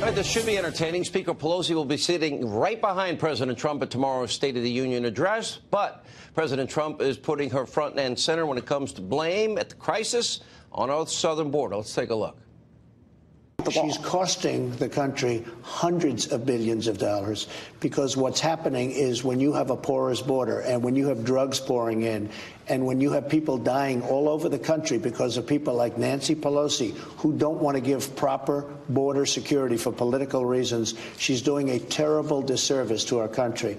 All right, this should be entertaining. Speaker Pelosi will be sitting right behind President Trump at tomorrow's State of the Union address. But President Trump is putting her front and center when it comes to blame at the crisis on our southern border. Let's take a look. She's costing the country hundreds of billions of dollars because what's happening is when you have a porous border and when you have drugs pouring in and when you have people dying all over the country because of people like Nancy Pelosi who don't want to give proper border security for political reasons, she's doing a terrible disservice to our country.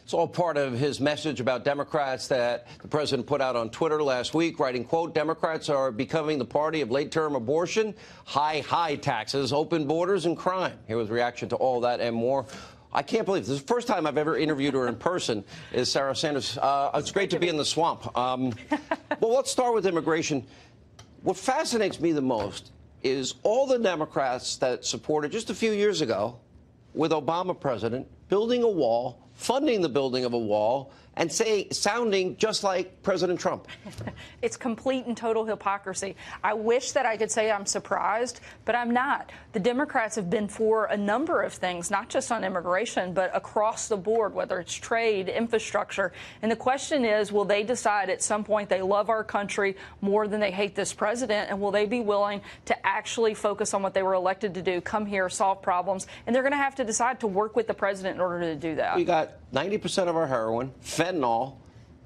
It's all part of his message about Democrats that the president put out on Twitter last week, writing, quote, Democrats are becoming the party of late-term abortion, high taxes, open borders, and crime. Here was reaction to all that and more. I can't believe this is the first time I've ever interviewed her in person is Sarah Sanders. It's great to be in the swamp. Well, let's start with immigration. What fascinates me the most is all the Democrats that supported just a few years ago with Obama president building a wall, funding the building of a wall, and sounding just like President Trump. It's complete and total hypocrisy. I wish that I could say I'm surprised, but I'm not. The Democrats have been for a number of things, not just on immigration, but across the board, whether it's trade, infrastructure. And the question is, will they decide at some point they love our country more than they hate this president? And will they be willing to actually focus on what they were elected to do, come here, solve problems? And they're going to have to decide to work with the president in order to do that. We got 90% of our heroin, fentanyl,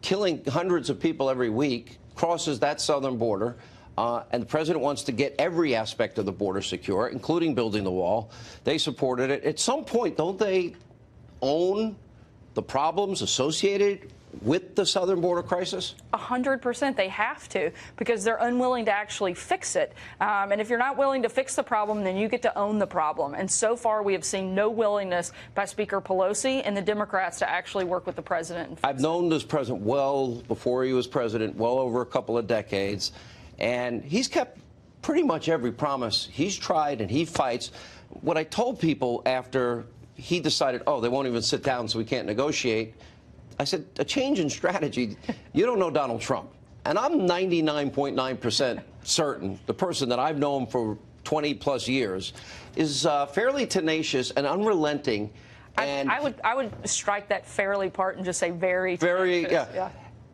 killing hundreds of people every week, crosses that southern border. And the president wants to get every aspect of the border secure, including building the wall. They supported it. At some point, don't they own the problems associated with the southern border crisis? 100%. They have to, because they're unwilling to actually fix it. And if you're not willing to fix the problem, then you get to own the problem. And so far, we have seen no willingness by Speaker Pelosi and the Democrats to actually work with the president. I've known this president well before he was president, well over a couple of decades. And he's kept pretty much every promise he's tried, and he fights. What I told people after he decided, oh, they won't even sit down, so we can't negotiate, I said, a change in strategy. You don't know Donald Trump. And I'm 99.9% certain the person that I've known for 20-plus years is fairly tenacious and unrelenting. And I would strike that fairly part and just say very tenacious. Yeah.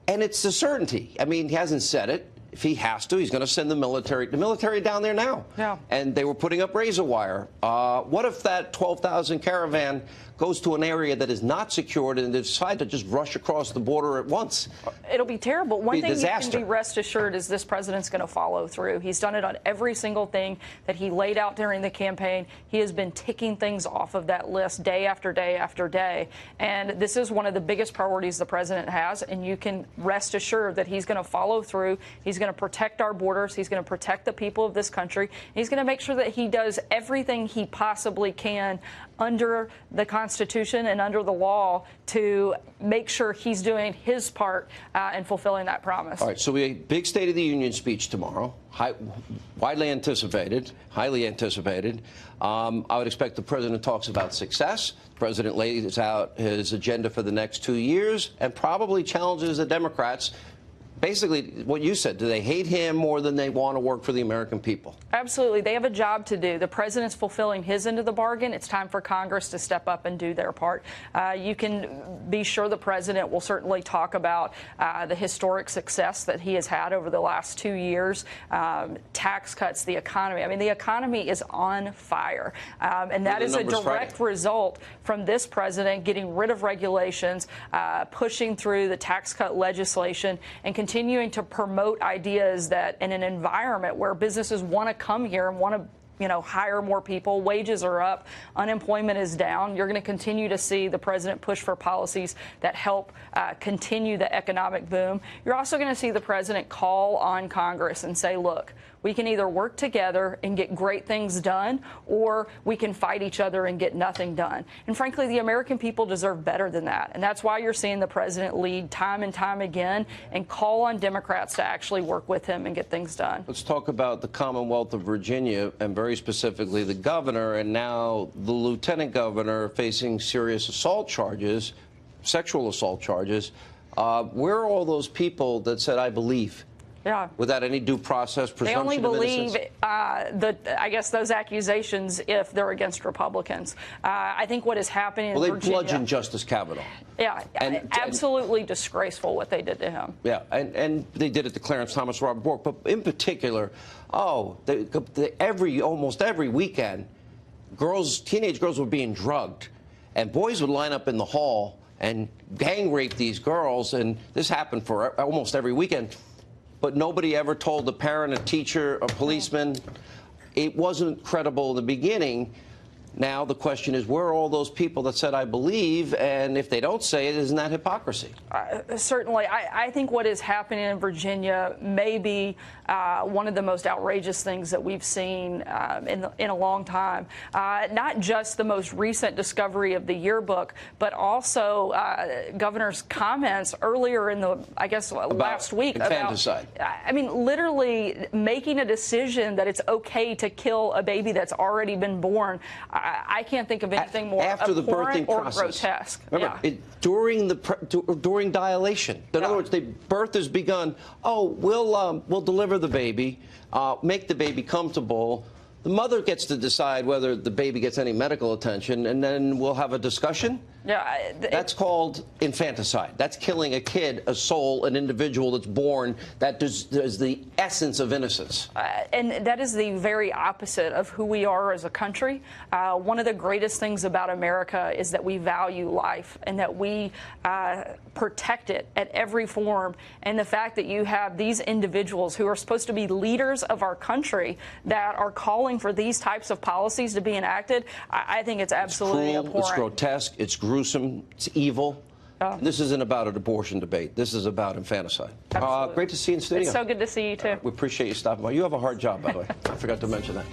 And it's the certainty. I mean, he hasn't said it. If he has to, he's going to send the military down there now. Yeah. And they were putting up razor wire. What if that 12,000 caravan goes to an area that is not secured and they decide to just rush across the border at once? It'll be terrible. One thing disaster. You can be rest assured is this president's going to follow through. He's done it on every single thing that he laid out during the campaign. He has been ticking things off of that list day after day after day. And this is one of the biggest priorities the president has. And you can rest assured that he's going to follow through. He's going to protect our borders. He's going to protect the people of this country. He's going to make sure that he does everything he possibly can under the Constitution and under the law to make sure he's doing his part in fulfilling that promise. All right, so we have a big State of the Union speech tomorrow, widely anticipated, highly anticipated. I would expect the president talks about success. The president lays out his agenda for the next 2 years and probably challenges the Democrats. Basically, what you said, do they hate him more than they want to work for the American people? Absolutely. They have a job to do. The president's fulfilling his end of the bargain. It's time for Congress to step up and do their part. You can be sure the president will certainly talk about the historic success that he has had over the last 2 years, tax cuts, the economy. I mean, the economy is on fire. And that is a direct result from this president getting rid of regulations, pushing through the tax cut legislation, and continuing to promote ideas that in an environment where businesses want to come here and want to hire more people, wages are up, unemployment is down. You're going to continue to see the president push for policies that help continue the economic boom. You're also going to see the president call on Congress and say, look, we can either work together and get great things done, or we can fight each other and get nothing done. And frankly, the American people deserve better than that. And that's why you're seeing the president lead time and time again and call on Democrats to actually work with him and get things done. Let's talk about the Commonwealth of Virginia, and very specifically the governor and now the lieutenant governor facing serious assault charges, sexual assault charges. Where are all those people that said, I believe? Yeah. Without any due process, They only presumption of believe, innocence? I guess, those accusations if they're against Republicans. I think what is happening in Well, they Virginia, bludgeoned Justice Kavanaugh. Yeah, absolutely disgraceful what they did to him. Yeah, and they did it to Clarence Thomas, Robert Bork, but in particular, almost every weekend, teenage girls were being drugged, and boys would line up in the hall and gang rape these girls, and this happened for almost every weekend. But nobody ever told a parent, a teacher, a policeman. It wasn't credible in the beginning. Now the question is, where are all those people that said, I believe, and if they don't say it, isn't that hypocrisy? Certainly. I think what is happening in Virginia may be one of the most outrageous things that we've seen in a long time. Not just the most recent discovery of the yearbook, but also Governor's comments earlier in last week infanticide. I mean, literally making a decision that it's okay to kill a baby that's already been born. I can't think of anything more after the birthing or process. grotesque. Remember, Yeah. during dilation. In other words, the birth has begun. Oh, we'll deliver the baby, make the baby comfortable. The mother gets to decide whether the baby gets any medical attention, and then we'll have a discussion. Yeah, That's called infanticide. That's killing a kid, a soul, an individual that's born. That is the essence of innocence. And that is the very opposite of who we are as a country. One of the greatest things about America is that we value life and that we protect it at every form. And the fact that you have these individuals who are supposed to be leaders of our country that are calling for these types of policies to be enacted, I think it's absolutely It's cruel, abhorrent. it's grotesque, it's gruesome, it's evil. This isn't about an abortion debate. This is about infanticide. Great to see you in studio. It's so good to see you, too. We appreciate you stopping by. You have a hard job, by the way. I forgot to mention that.